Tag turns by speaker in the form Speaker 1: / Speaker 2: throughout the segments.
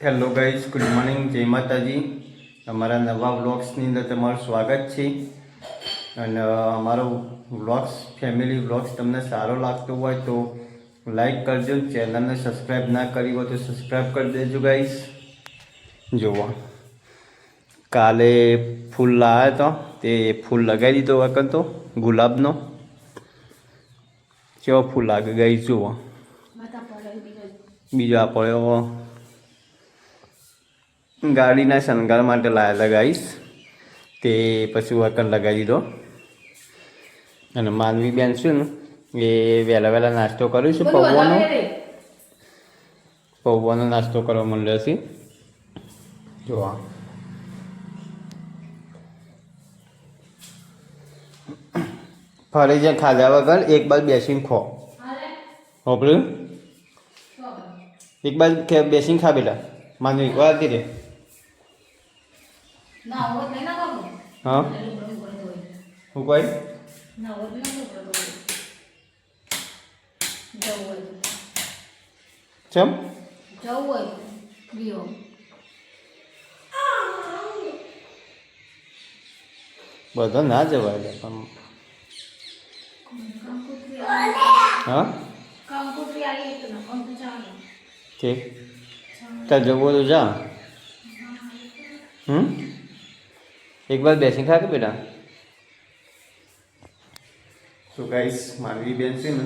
Speaker 1: Hello guys, good morning, જય માતાજી. અમારા નવા વ્લોગ્સની અંદર તમારું સ્વાગત છે. અને અમારો વ્લોગ્સ ફેમિલી વ્લોગ્સ તમને સારો લાગતો હોય તો લાઈક કરજો. ચેનલને સબસ્ક્રાઈબ ના કરી હોય તો સબસ્ક્રાઈબ કરી દેજો ગાઈઝ. જુઓ, કાલે ફૂલ લાવ્યો હતો તે ફૂલ લગાવી દીધો વખત તો ગુલાબનો. કેવો ફૂલ લાગે ગાઈઝ જુઓ. બીજો આ પડ્યો ગાડીના શણગાર માટે લાવ્યા હતા ગાઈસ. તે પછી વર્કર લગાવી દીધો. અને માનવી બેન છે ને એ વહેલા વહેલા નાસ્તો કર્યો છે. પૌવાનો નાસ્તો કરવા માંડ્યો છે. જોવા ફરી જ્યાં ખાધા વગર એક બાજુ બેસીને ખો. હોપડ્યું? એક બાજુ બેસીને ખા બેટા. માનવી વાળતી રે. હા શું કોઈ ચમ બધા ના જવાય પણ હા ઠીક ત્યાં જવું તો જા. એક બાર બેસી ખા કે બેટા. તો ગાઈસ માનવી બેન છે ને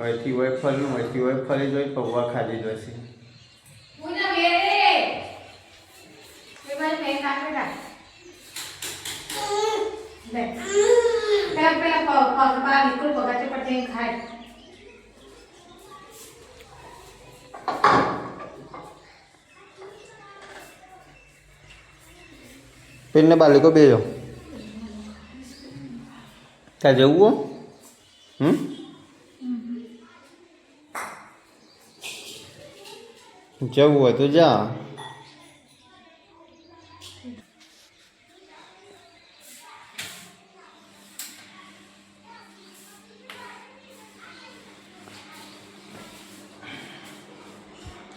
Speaker 1: અહીંથી હોય ફરનું અહીંથી હોય ફરી જોઈ પૌવા ખાધી જશે. પેલને બાલિકો બેજો ત્યાં જવું જવું હોય તો જા.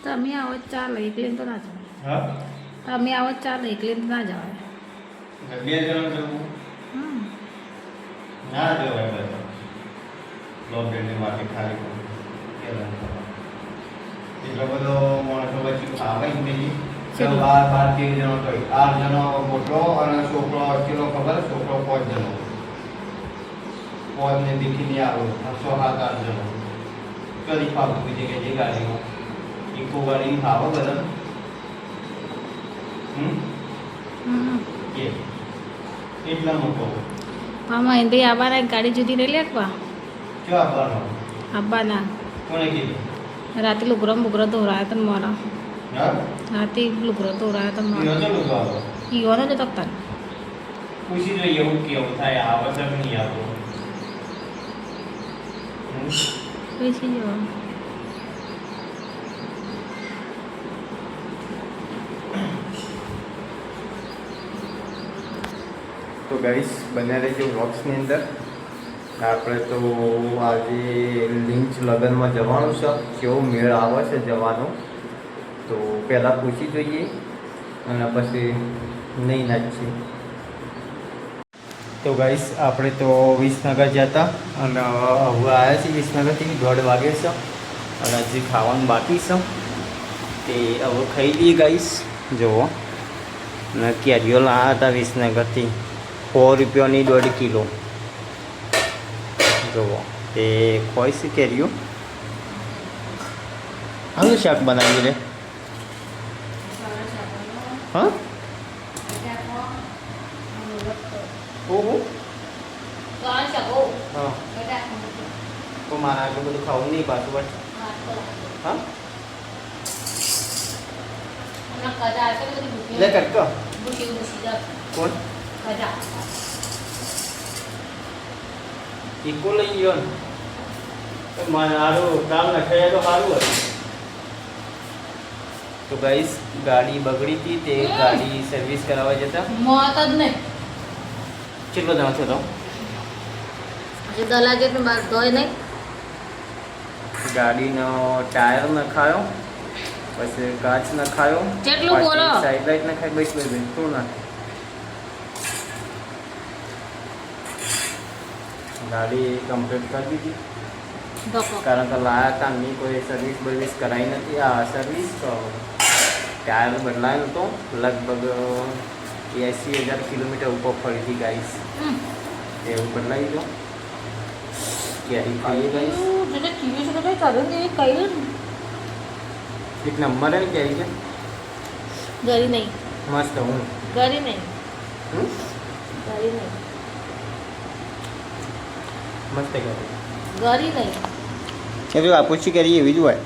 Speaker 2: તમે આવો ચાલે એકલી તો ના જવાય. તમે આવો ચાલે એકલી તો ના જવાય.
Speaker 1: બે જણ જવું ના જવાય. બધા લોબેટની માટે ખાલી એટલો બધો માણસો પછી ખાવાય જ નહીં. 12-13 જણો તો 8 જણો મોટો અને છોકરો કિલો ખબર છોકરો 5 જણો 5 ને દીઠી નહીં આવો 6-7-8 જણો કદી ખાવું બીજી કે જે ગાડીમાં ઇકો ગાડી ખાવો બધા એટલા મોટો
Speaker 2: આમાં એન્ટ્રી આવવાના ગાડી જુદી રહી લેખવા
Speaker 1: શું આપવાનો
Speaker 2: આવવાના
Speaker 1: કોને કીધું?
Speaker 2: રાતે લુગરો બુગરો ધોરાયા તને મારા રાતે લુગરો ધોરાયા તને મારા ઈવાનો જ તકતા
Speaker 1: પૂછી જોઈએ એવું કેવું થાય આવે છે કે નહીં આવતો.
Speaker 2: પૂછી જવા.
Speaker 1: તો ગાઈસ બન્યા રહેજો વ્લોગ્સની અંદર. આપણે તો આજે લિંચ લગ્નમાં જવાનું છે. કેવો મેળ આવે છે જવાનો તો પહેલાં પૂછી જોઈએ અને પછી નહીં નાખીએ. તો ગાઈસ આપણે તો વિસનગર ગયા હતા અને હવે આવ્યા છીએ વિસનગરથી 1:30 વાગે છે અને હજી ખાવાનું બાકી છે તે હવે ખાઈ લઈએ ગાઈસ. જુઓ અને કેરીઓ લાવ્યા હતા વિસનગરથી 100 રૂપિયાની 1.5 કિલો. જુઓ તે ખોઈ છે કેરીઓ. આનું શાક બનાવ્યું રે. હા ઓહો હા તો મારે આટલું બધું ખાવું નહીં પાછું બસ. હા લે કરતો કોણ ઇકો લઈ ગયો ને મારું કામ નખાય તો સારું હતું. તો ગાઈસ ગાડી બગડી હતી તે ગાડી સર્વિસ કરાવવા જતા
Speaker 2: મોત જ નહીં.
Speaker 1: કેટલો જણો થયો
Speaker 2: હજી દલાગે તો બહાર ધોય નહીં.
Speaker 1: ગાડીનો ટાયર નખાયો પછી કાચ નખાયો,
Speaker 2: કેટલું બોલો?
Speaker 1: સાઈડ લાઈટ નખાય, બસ બસ થોડું નાખ. ગાડી કમ્પ્લીટ કરી દીધી, કારણ કે લાયા હતા ની કોઈ સર્વિસ બર્વિસ કરાવી નથી. આ સર્વિસ ટાયર બદલાયો હતો, લગભગ 80,000 કિલોમીટર ઉપર ફરીથી ગાઈશ એવું બદલાવી દો. કેરી ખાઈ ગઈશ, એક નંબર હે કેરી છે,
Speaker 2: ગરી નહીં,
Speaker 1: મસ્ત. હું
Speaker 2: ગરી નહીં, ગરી નહીં,
Speaker 1: મસ્ત કેરી
Speaker 2: ગરી નહીં.
Speaker 1: એ તો આપોછી કેરી એવી જ હોય.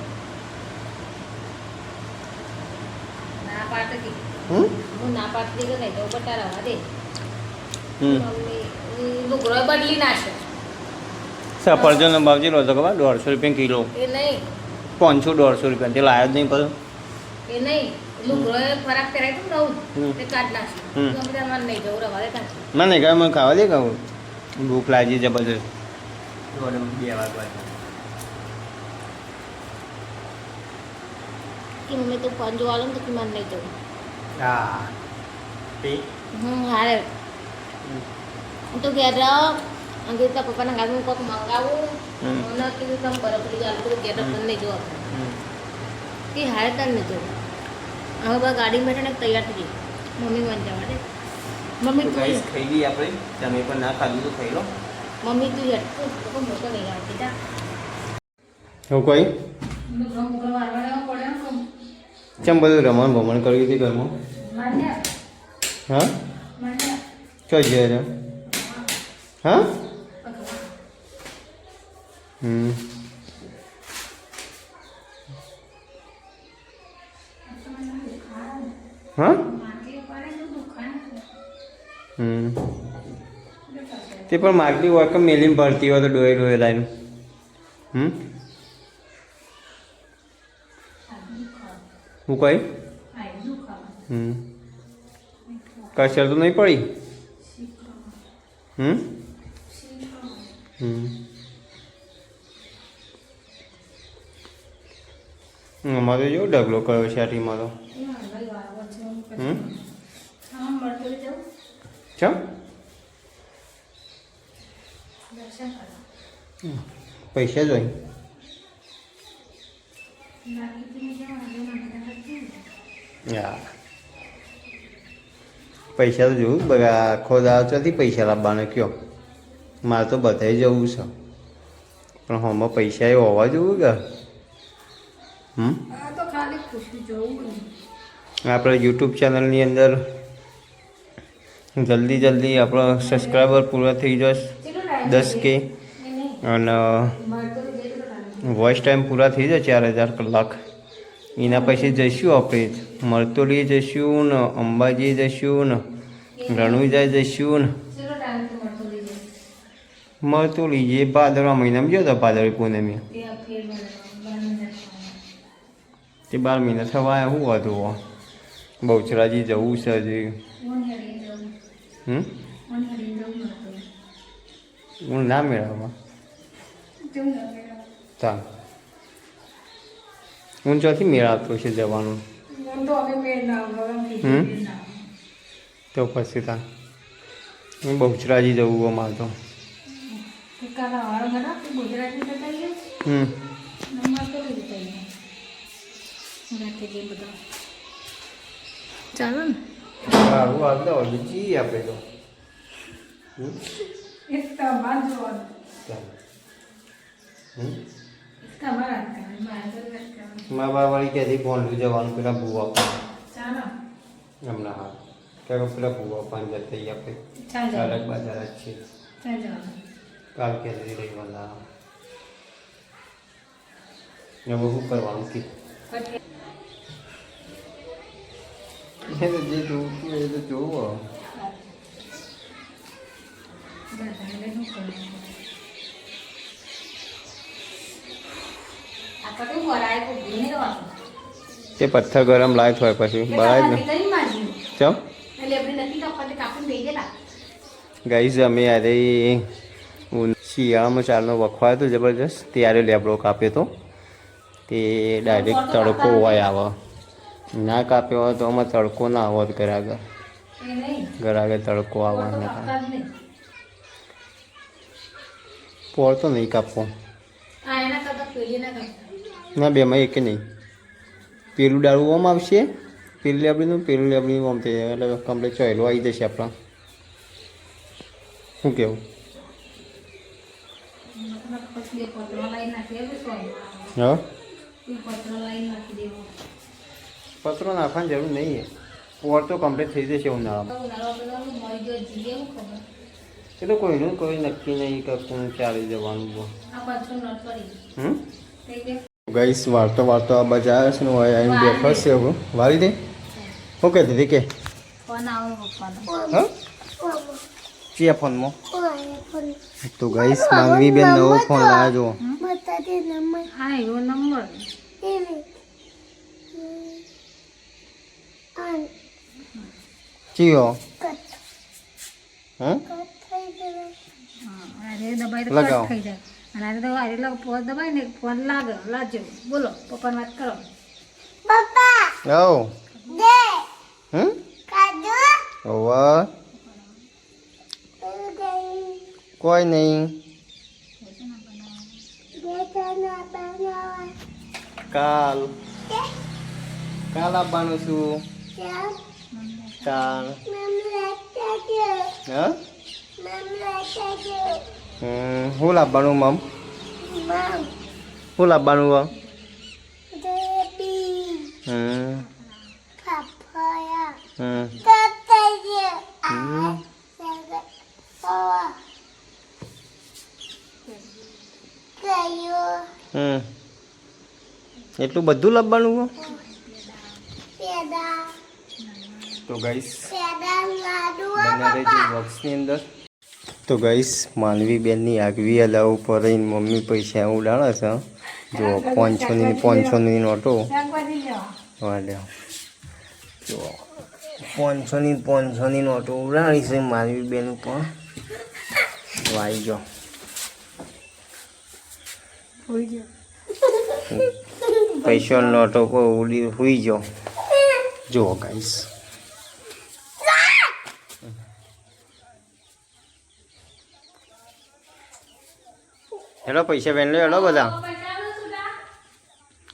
Speaker 2: ના પાડતી,
Speaker 1: હું
Speaker 2: ના પાડતી કે નહીં તો બટા રવા દે. મમ્મી લુગડો બદલી નાખે.
Speaker 1: સફરજનનો ભાવ કેટલો હતો ખબર? 150 રૂપિયા કિલો.
Speaker 2: એ નહીં,
Speaker 1: 500-150 રૂપિયા તે લાયો જ નહીં પાછો.
Speaker 2: એ નહીં, લુગડો ફરાક પહેરાય તો નવું તે કાઢ નાખે.
Speaker 1: હમ.
Speaker 2: તો બધા મને નહીં જવું રવા દે કાઢ.
Speaker 1: ના નહીં કાંઈ મને ખાવા દે કહું, ભૂખ લાગી જબરજસ્ત. 2 વાગવા
Speaker 2: કે મમ્મી તો ફોન જોવા આલું તો કે મને નહીં જવું.
Speaker 1: હા
Speaker 2: હારે હું તો ઘેર રહો અને તો પપ્પાના ગામમાં કોઈક મંગાવું મને કીધું તમે બરફ લઈ જાવ તો ઘેર મને નહીં જોવા કે હારે તાર નહીં જવું. હવે બધા ગાડી બેઠા તૈયાર થઈ ગઈ. મમ્મી મને જવા દે. મમ્મી તું
Speaker 1: ખાઈ લઈએ આપણે, તમે પણ ના ખાધું તો ખાઈ લો.
Speaker 2: મમ્મી તું હેઠ તો મોટો નહીં આવતી જા.
Speaker 1: હું કોઈ ચમ બધું રમણ ભમણ કર્યું હતી ઘરમાં? હા ચો જઈએ હા હા તે પણ માગતી હોય કે મેલીને ભરતી હોય તો ડોએ ડોએ લાઈન હું કઈ કસર તો નહીં પડી. અમારે જો ઢગલો કયો છે આટીમાં તો. ચમ પૈસા જોઈ પૈસા તો જોવું બધા આખો દાવ ચોથી પૈસા લાવવાનો કયો? મારે તો બધાય જવું છે પણ હમણાં પૈસા એ હોવા જોવું કે આપણે યુટ્યુબ ચેનલની અંદર જલ્દી આપણો સબસ્ક્રાઈબર પૂરા થઈ જશે 10K અને વોઇસ ટાઈમ પૂરા થઈ જાય 4000 કલાક. એના પછી જઈશું આપણે મરતોલી જઈશું ને અંબાજી જઈશું ને રણુજા જઈશું ને મરતોલી જે ભાદરવા મહિનામાં ગયો હતો ભાદરવી પૂનમી તે 12 મહિના થવા શું હતું બહુચરાજી જવું છે હજી. હું ના મેળવવા ચાલ હું ચોથી મેળ આવતો છે જવાનું તો પછી તા હું બહુચરાજી જવું અમારે તો.
Speaker 2: ચાલો ને
Speaker 1: સારું આવતા હોય બીજી આપણે તો મા બાવાળી ક્યાંથી ભોંડલું જવાનું પેલા ભૂવા પણ હમણાં હા ક્યાંક પેલા ભૂવા પણ જતા આપણે અલગ બાજાર જ છે. કાલ ક્યાંથી રહીવાના હવે શું કરવાનું કે જે જોવું એ તો જોવો. તે પથ્થર ગરમ લાય હોય પછી બરાબર ને ચમ ગાઈઝ અમે યારે શિયાળામાં ચાલનો વખવાયો હતો જબરજસ્ત ત્યારે લેબડો કાપ્યો હતો તે ડાયરેક્ટ તડકો હોય આવે ના કાપ્યો હોય તો આમાં તડકો ના આવત ઘર આગળ.
Speaker 2: એ નહીં
Speaker 1: ઘર આગળ તડકો આવવાનો
Speaker 2: કાપતા જ નહીં.
Speaker 1: પોળ તો નહીં કાપવો.
Speaker 2: આ એના કરતાં પેલી ના કાપતા.
Speaker 1: ના બેમાં એક નહીં. પેલું ડાળું આમ આવશે, પેલું લેબડીનું આમ થઈ જાય એટલે કમ્પ્લીટ ચોયલું આવી જશે આપણા. શું કેવું?
Speaker 2: પછી બે પત્રો લાઈન નાખી દેવું સોય.
Speaker 1: હા,
Speaker 2: બે પત્રો લાઈન નાખી દેવું.
Speaker 1: પત્રો નાખવાની જરૂર નહીં. પોળ તો કમ્પ્લીટ થઈ જશે ઉનાળામાં.
Speaker 2: ઉનાળો પેલો મરી ગયો જીએ એવું ખબર.
Speaker 1: એ તો કોઈનું કોઈ નક્કી નહીં કે કોણ ચાલી જવાનું છે.
Speaker 2: આ પાછું નટ પડી. થઈ ગયું.
Speaker 1: ગઈશ વાળતો આ બાજુ આવ્યો છે ને હવે આવીને બેઠો છે હવે વાળી દે. શું કહેતી હતી કે
Speaker 2: ફોન આવો પપ્પાનો.
Speaker 1: હા ચિયા ફોનમાં તો ગઈશ માનવી બેન નવો ફોન લાવ્યો જો.
Speaker 2: હા એવો નંબર.
Speaker 1: ચિયો હા
Speaker 2: અરે દબાઈ તો
Speaker 1: લગાવો.
Speaker 2: કટ થઈ જાય. અને આ તો અરે લગ ફોન દબાઈ ને ફોન લાજો. બોલો પપ્પાને વાત કરો.
Speaker 1: ઓ હમ ઓવા કોઈ નહીં. કાલ આવવાનું છું. કાલ હા શું લાવવાનું મમ? શું લાવવાનું મમ? એટલું બધું લાવવાનું હો? તો ગઈશ બોક્સની અંદર તો ગઈશ માનવી બેનની આગવી અલાવ ઉપર રહીને મમ્મી પૈસા ઉડાડે છે. જો 500ની નોટો વાળ્યા. જો 500ની નોટો ઉડાડી છે માનવી બેન ઉપર. વાઈ ગયો પૈસા નોટો કોઈ ઉડી હુઈ ગયો. જુઓ ગાઈસ હેલો પૈસા બેન લો હેલો બધા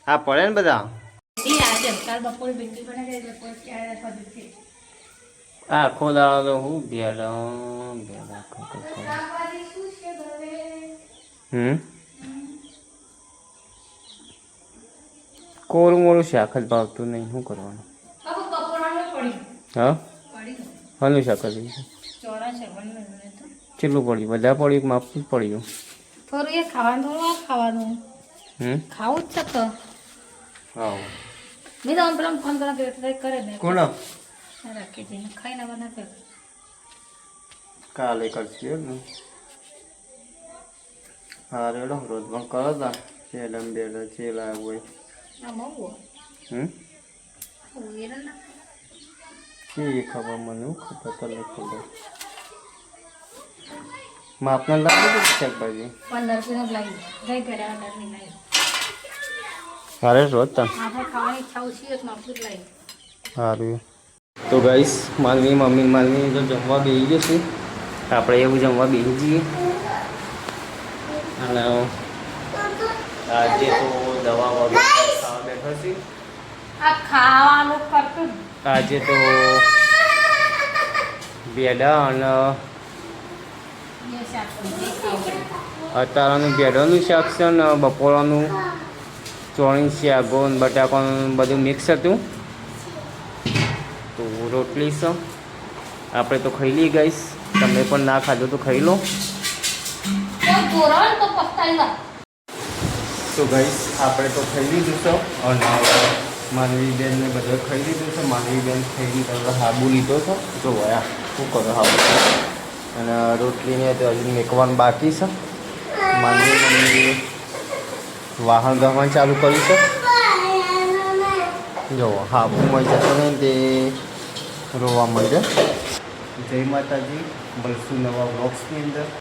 Speaker 1: હા પડે ને બધા. આખો દાડો તો હું કોરું મોરું શાક જ ભાવતું નહીં. શું કરવાનું? હા હનું શાક જ કેટલું પડ્યું? બધા પડ્યું માપનું જ પડ્યું.
Speaker 2: થોડું એ ખાવાનું ખાવું જ છે તો.
Speaker 1: હા
Speaker 2: મેં તો પેલા ફોન કરો કે ટ્રાય કરે ને
Speaker 1: કોણ
Speaker 2: રાખી દઈને ખાઈને બના કર.
Speaker 1: કાલે કરશે ને. હા રેડો રોજ પણ કરો તા ચેલમ બેડો ચેલા હોય.
Speaker 2: આ બહુ
Speaker 1: એ ખબર મને ખબર તો ખબર માપના લાવી શાકભાજી
Speaker 2: 15 કિલો લાવી ગઈ પેલા 15 ની લાવી.
Speaker 1: સારે રોજ તને
Speaker 2: આપણે ખાવાની ઈચ્છા ઓછી હોય તો માપનું જ લાવી.
Speaker 1: સારું તો ગાઈસ માનવી તો જમવા બેસી જશે. આપણે એવું જમવા બેસી જઈએ. અને આજે તો દવા વગર ખાવા બેઠા છીએ.
Speaker 2: આ ખાવાનું કરતું
Speaker 1: આજે તો બેડા અને અત્યારનું બેડાનું શાક છે ને બપોરનું ચોળી શાકો ને બટાકાનું બધું મિક્સ હતું. તો રોટલી છે આપણે તો ખાઈ લઈએ ગાઈસ. તમે પણ ના ખાધો તો ખાઈ લો. તો ગાઈસ આપણે તો ખાઈ લીધું છે અને માનવી બેનને બધા ખાઈ લીધું છે. માનવી બેન ખાઈ તરત હાબુ લીધો છે. જો વયા શું કરો હાબુ અને રોટલીને તો હજુ મેકવાનું બાકી છે. માનવી બેનની વાહન ગમન ચાલુ કર્યું છે. જો હાબુમાં જતો ને તે રોવા માંડે. જય માતાજી મળશું નવા બ્લોગ્સની અંદર.